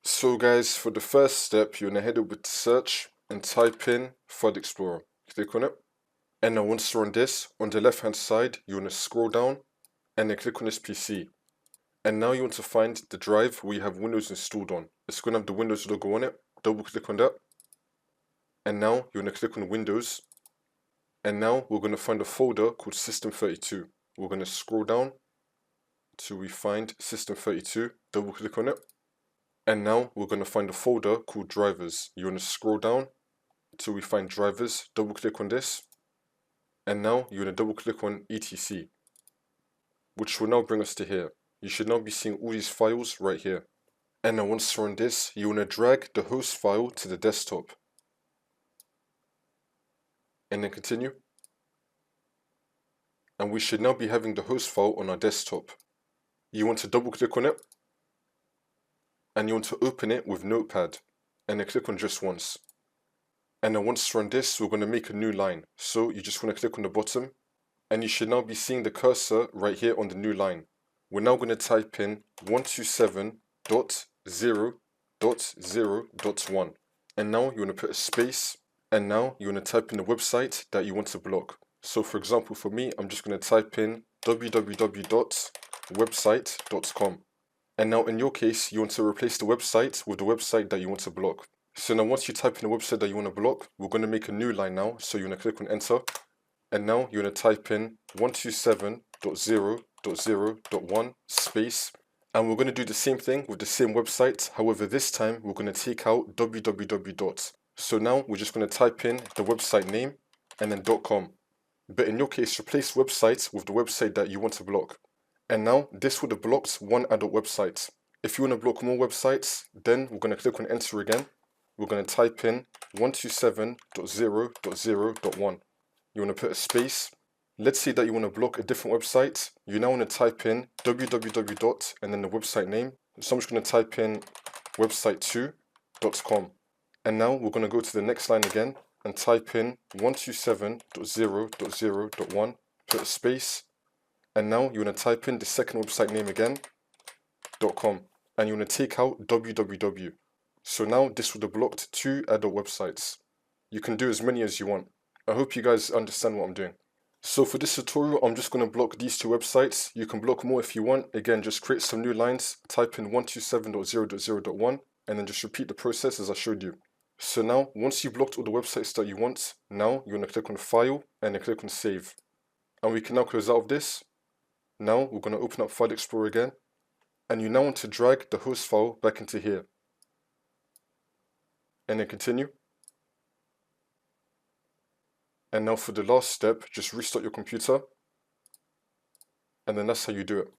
So guys, for the first step, you're going to head over to search and type in File Explorer. Click on it. And now once you're on this, on the left hand side, you want to scroll down and then click on this PC. And now you want to find the drive where you have Windows installed on. It's going to have the Windows logo on it. Double click on that. And now you want to click on Windows. And now we're going to find a folder called System32. We're going to scroll down till we find System32. Double click on it. And now we're going to find a folder called drivers. You want to scroll down until we find drivers, double click on this, and now you want to double click on etc, which will now bring us to here. You should now be seeing all these files right here. And now once you're on this, you want to drag the host file to the desktop. And then continue. And we should now be having the host file on our desktop. You want to double click on it. And you want to open it with Notepad, and then click on just once. And then once you're on this, we're going to make a new line. So you just want to click on the bottom, and you should now be seeing the cursor right here on the new line. We're now going to type in 127.0.0.1. And now you want to put a space, and now you want to type in the website that you want to block. So for example, for me, I'm just going to type in www.website.com. And now in your case, you want to replace the website with the website that you want to block. So now once you type in the website that you want to block, we're going to make a new line now. So you want to click on enter. And now you want to type in 127.0.0.1 space. And we're going to do the same thing with the same website. However, this time we're going to take out www. So now we're just going to type in the website name and then .com. But in your case, replace websites with the website that you want to block. And now this would have blocked one adult website. If you want to block more websites, then we're going to click on enter again. We're going to type in 127.0.0.1. You want to put a space. Let's say that you want to block a different website. You now want to type in www. And then the website name. So I'm just going to type in website2.com. And now we're going to go to the next line again and type in 127.0.0.1. Put a space. And now you want to type in the second website name again, .com, and you want to take out www. So now this would have blocked two adult websites. You can do as many as you want. I hope you guys understand what I'm doing. So for this tutorial, I'm just going to block these two websites. You can block more if you want. Again, just create some new lines, type in 127.0.0.1, and then just repeat the process as I showed you. So now, once you've blocked all the websites that you want, now you want to click on File, and then click on Save. And we can now close out of this. Now we're going to open up File Explorer again, and you now want to drag the host file back into here. And then continue. And now for the last step, just restart your computer, and then that's how you do it.